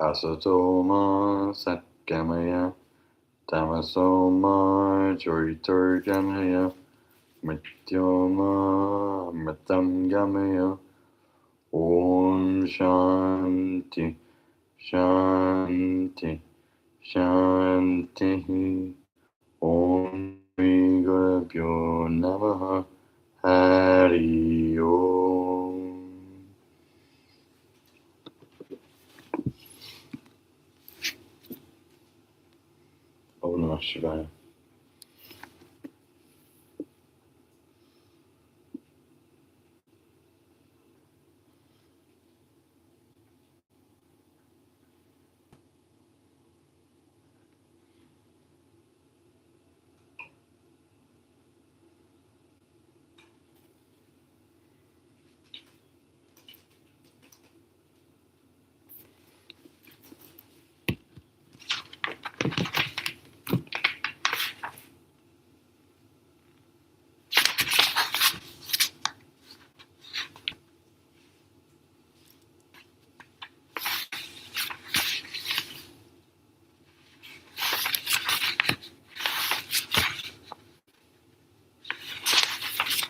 Asatoma Satgamaya Tamasoma Joritorgamaya Mrityoma Mritam Gamaya. Om Shanti Shanti Shanti. Om Shri Gurubhyo Namaha. Hari Om. Om Namah Shivaya.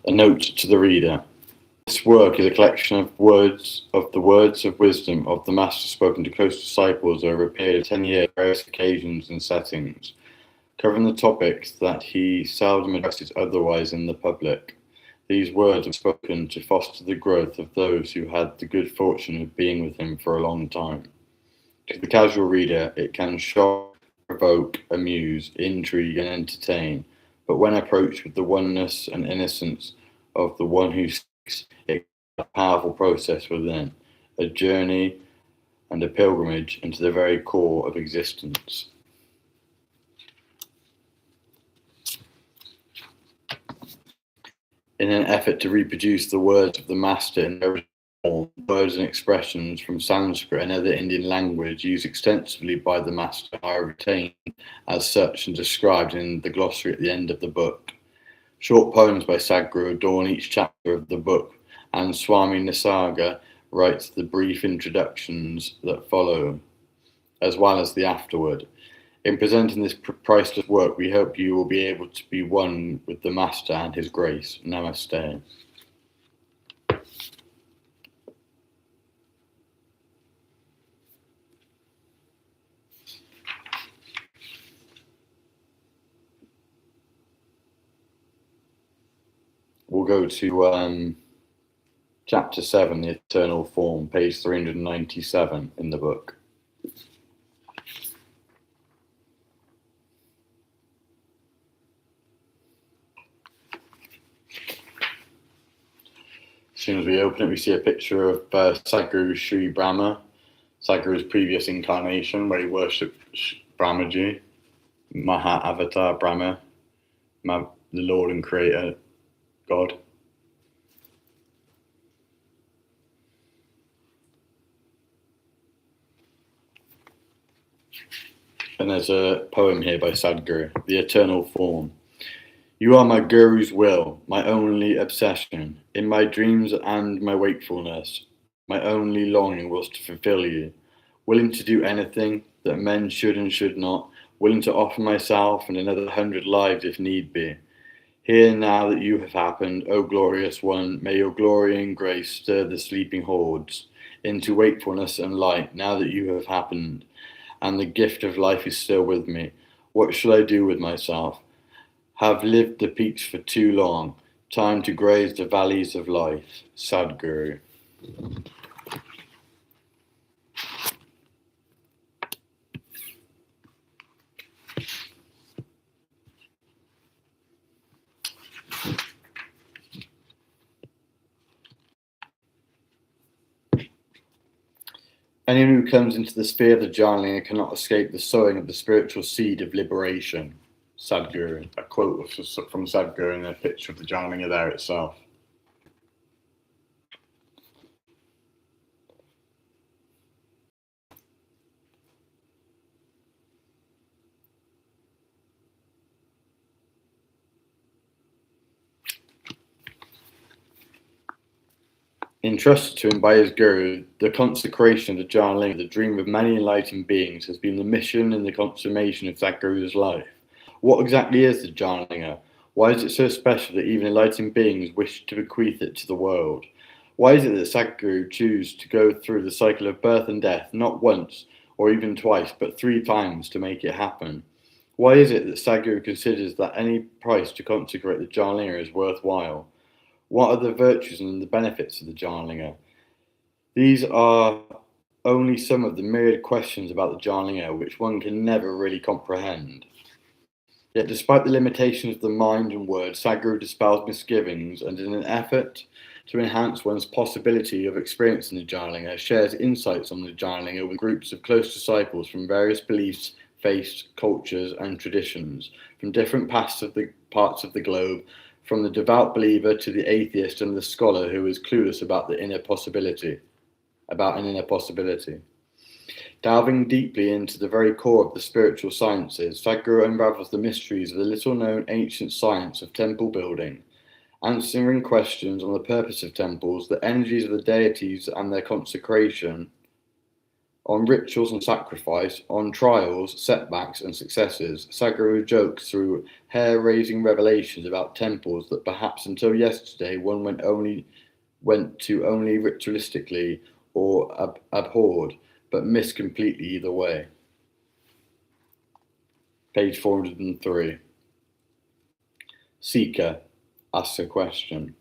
A note to the reader. This work is a collection of the words of wisdom of the Master spoken to close disciples over a period of 10 years, various occasions and settings, covering the topics that he seldom addresses otherwise in the public. These words were spoken to foster the growth of those who had the good fortune of being with him for a long time. To the casual reader, it can shock, provoke, amuse, intrigue, and entertain, but when approached with the oneness and innocence of the one who speaks, it is a powerful process within, a journey and a pilgrimage into the very core of existence. In an effort to reproduce the words of the Master in their form, words and expressions from Sanskrit and other Indian language used extensively by the Master are retained as such and described in the glossary at the end of the book. Short poems by Sadhguru adorn each chapter of the book, and Swami Nisaga writes the brief introductions that follow, as well as the afterword. In presenting this priceless work, we hope you will be able to be one with the Master and his grace. Namaste. We'll go to chapter 7, the Eternal Form, page 397 in the book. As soon as we open it, we see a picture of Sadhguru Sri Brahma, Sadhguru's previous incarnation, where he worshipped Brahmaji, Maha Avatar Brahma, the Lord and Creator God. And there's a poem here by Sadhguru, The Eternal Form. You are my Guru's will, my only obsession. In my dreams and my wakefulness, my only longing was to fulfill you. Willing to do anything that men should and should not, willing to offer myself and another 100 lives if need be. Here now that you have happened, O glorious one, may your glory and grace stir the sleeping hordes into wakefulness and light now that you have happened, and the gift of life is still with me. What shall I do with myself? Have lived the peaks for too long. Time to graze the valleys of life. Sadhguru. Anyone who comes into the sphere of the jhana cannot escape the sowing of the spiritual seed of liberation. Sadhguru. A quote from Sadhguru and a picture of the jhana there itself. Entrusted to him by his guru, the consecration of the Jnanalinga, the dream of many enlightened beings, has been the mission and the consummation of Sadhguru's life. What exactly is the Jnanalinga? Why is it so special that even enlightened beings wish to bequeath it to the world? Why is it that Sadhguru chooses to go through the cycle of birth and death not once or even twice, but 3 times to make it happen? Why is it that Sadhguru considers that any price to consecrate the Jnanalinga is worthwhile? What are the virtues and the benefits of the Jnanalinga? These are only some of the myriad questions about the Jnanalinga which one can never really comprehend. Yet despite the limitations of the mind and word, Sadhguru dispels misgivings and in an effort to enhance one's possibility of experiencing the Jnanalinga, shares insights on the Jnanalinga with groups of close disciples from various beliefs, faiths, cultures and traditions, from different parts of the globe, from the devout believer to the atheist and the scholar who is clueless about an inner possibility. Delving deeply into the very core of the spiritual sciences, Sadhguru unravels the mysteries of the little-known ancient science of temple building, answering questions on the purpose of temples, the energies of the deities and their consecration, on rituals and sacrifice, on trials, setbacks and successes. Sadhguru jokes through hair-raising revelations about temples that perhaps until yesterday one went to only ritualistically or abhorred, but missed completely either way. Page 403. Seeker asks a question.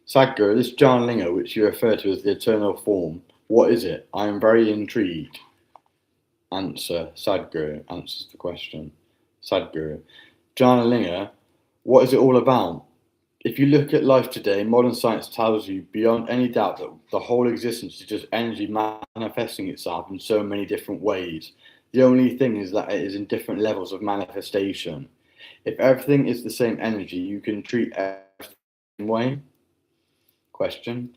Sadhguru, this Jnanalinga, which you refer to as the eternal form, what is it? I am very intrigued. Answer. Sadhguru answers the question. Sadhguru, Jnanalinga, what is it all about? If you look at life today, modern science tells you beyond any doubt that the whole existence is just energy manifesting itself in so many different ways. The only thing is that it is in different levels of manifestation. If everything is the same energy, you can treat everything the same way. Question.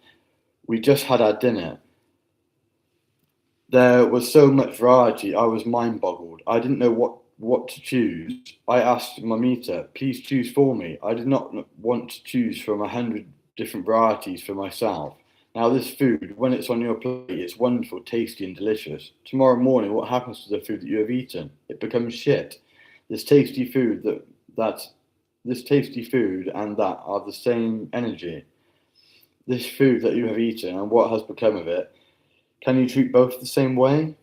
We just had our dinner. There was so much variety, I was mind-boggled. I didn't know what to choose. I asked Mamita, please choose for me. I did not want to choose from 100 different varieties for myself. Now this food, when it's on your plate, it's wonderful, tasty and delicious. Tomorrow morning, what happens to the food that you have eaten? It becomes shit. This tasty food and that are the same energy. This food that you have eaten and what has become of it, can you treat both the same way?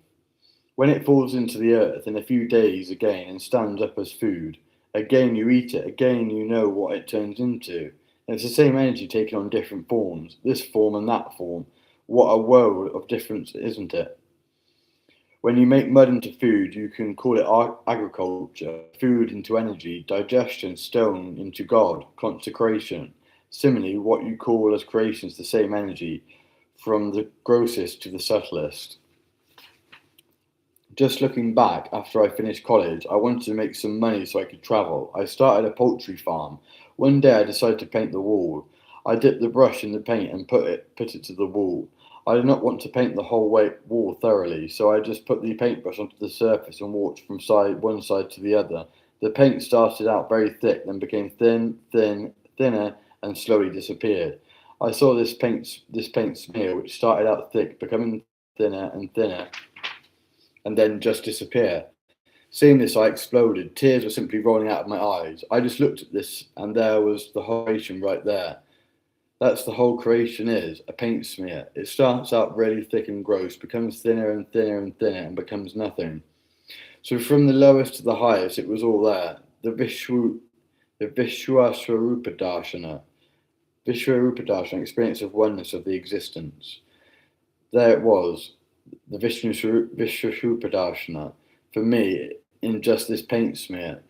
When it falls into the earth in a few days again and stands up as food, again you eat it, again you know what it turns into. And it's the same energy taking on different forms, this form and that form. What a world of difference, isn't it? When you make mud into food, you can call it agriculture, food into energy, digestion, stone into God, consecration. Similarly, what you call as creation is the same energy, from the grossest to the subtlest. Just looking back, after I finished college, I wanted to make some money so I could travel. I started a poultry farm. One day I decided to paint the wall. I dipped the brush in the paint and put it to the wall. I did not want to paint the whole wall thoroughly, so I just put the paintbrush onto the surface and walked from one side to the other. The paint started out very thick, then became thinner, and slowly disappeared. I saw this paint smear, which started out thick, becoming thinner and thinner, and then just disappear. Seeing this, I exploded. Tears were simply rolling out of my eyes. I just looked at this, and there was the whole creation right there. That's the whole creation is, a paint smear. It starts out really thick and gross, becomes thinner and thinner and thinner, and becomes nothing. So from the lowest to the highest, it was all there. The Vishwaswarupa Darshana. Vishwarupa experience of oneness of the existence. There it was, the Vishwarupa Darshana, for me, in just this paint smear.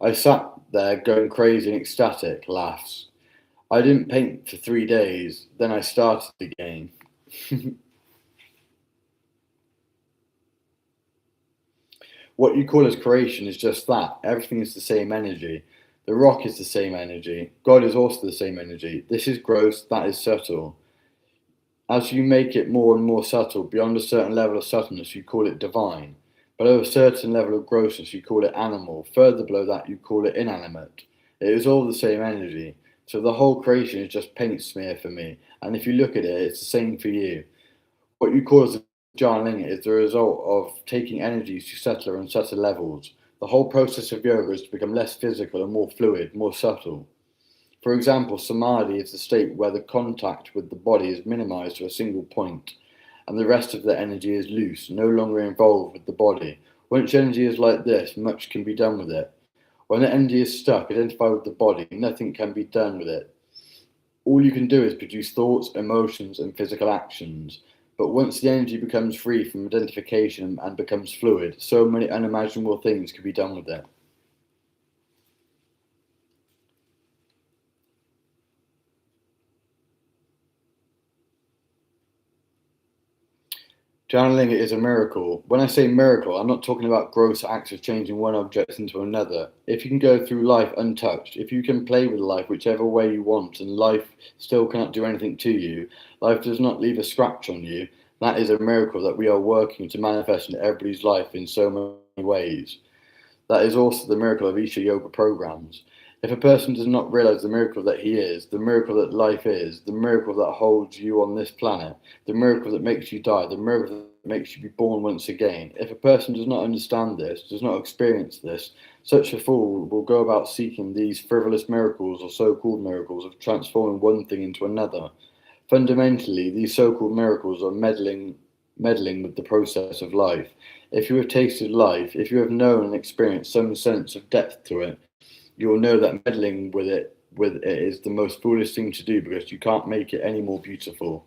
I sat there going crazy and ecstatic, laughs. I didn't paint for 3 days, then I started again. What you call as creation is just that. Everything is the same energy. The rock is the same energy. God is also the same energy. This is gross, that is subtle. As you make it more and more subtle, beyond a certain level of subtleness, you call it divine. Below a certain level of grossness, you call it animal. Further below that, you call it inanimate. It is all the same energy. So the whole creation is just paint smear for me. And if you look at it, it's the same for you. What you call as a journaling is the result of taking energies to subtler and subtler levels. The whole process of yoga is to become less physical and more fluid, more subtle. For example, samadhi is the state where the contact with the body is minimized to a single point, and the rest of the energy is loose, no longer involved with the body. Once energy is like this, much can be done with it. When the energy is stuck, identified with the body, nothing can be done with it. All you can do is produce thoughts, emotions, and physical actions. But once the energy becomes free from identification and becomes fluid, so many unimaginable things can be done with it. Journaling is a miracle. When I say miracle, I'm not talking about gross acts of changing one object into another. If you can go through life untouched, if you can play with life whichever way you want, and life still cannot do anything to you, life does not leave a scratch on you, that is a miracle that we are working to manifest in everybody's life in so many ways. That is also the miracle of Isha Yoga programs. If a person does not realize the miracle that he is, the miracle that life is, the miracle that holds you on this planet, the miracle that makes you die, the miracle that makes you be born once again, if a person does not understand this, does not experience this, such a fool will go about seeking these frivolous miracles or so-called miracles of transforming one thing into another. Fundamentally, these so-called miracles are meddling with the process of life. If you have tasted life, if you have known and experienced some sense of depth to it, you will know that meddling with it is the most foolish thing to do because you can't make it any more beautiful.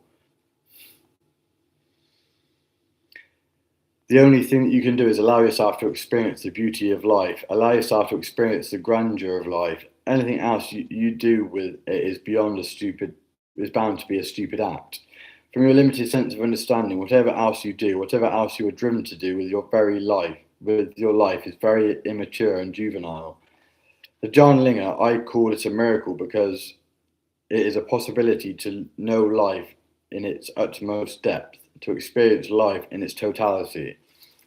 The only thing that you can do is allow yourself to experience the beauty of life, allow yourself to experience the grandeur of life. Anything else you do with it is bound to be a stupid act. From your limited sense of understanding, whatever else you do, whatever else you are driven to do with your life is very immature and juvenile. The Jnana, I call it a miracle because it is a possibility to know life in its utmost depth, to experience life in its totality.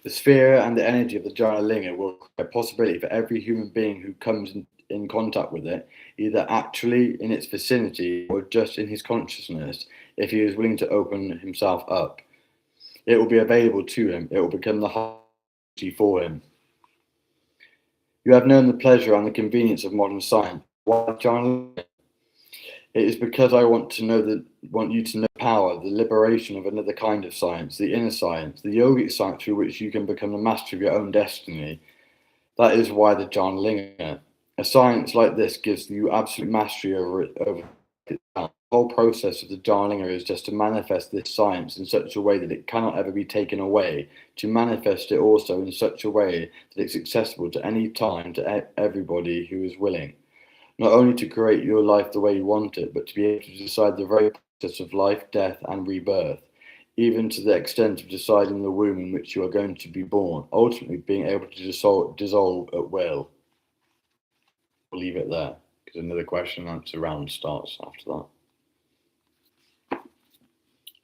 The sphere and the energy of the Jnana will create a possibility for every human being who comes in contact with it, either actually in its vicinity or just in his consciousness, if he is willing to open himself up. It will be available to him. It will become the heart for him. You have known the pleasure and the convenience of modern science. Why Jnana? It is because I want you to know power, the liberation of another kind of science, the inner science, the yogic science through which you can become the master of your own destiny. That is why the Jnana. A science like this gives you absolute mastery over it. The whole process of the Jnana is just to manifest this science in such a way that it cannot ever be taken away, to manifest it also in such a way that it's accessible to any time to everybody who is willing. Not only to create your life the way you want it, but to be able to decide the very process of life, death, and rebirth, even to the extent of deciding the womb in which you are going to be born, ultimately being able to dissolve at will. We'll leave it there, because another question and answer round starts after that.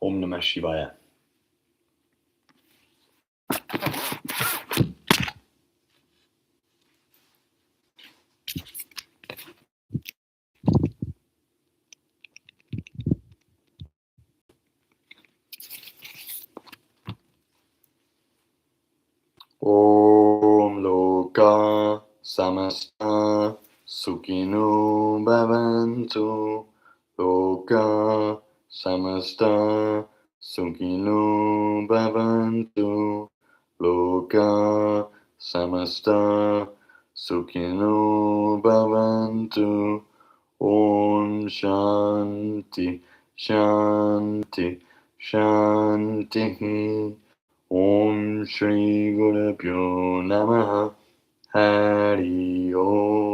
Om Namah Shivaya. Om Loka Samasta Sukhino Bhavantu. Loka Samasta Sukhino Bhavantu. Loka Samasta Sukhino Bhavantu. Om Shanti Shanti Shanti. Om Shri Gurubhyo Namaha. Hari Om.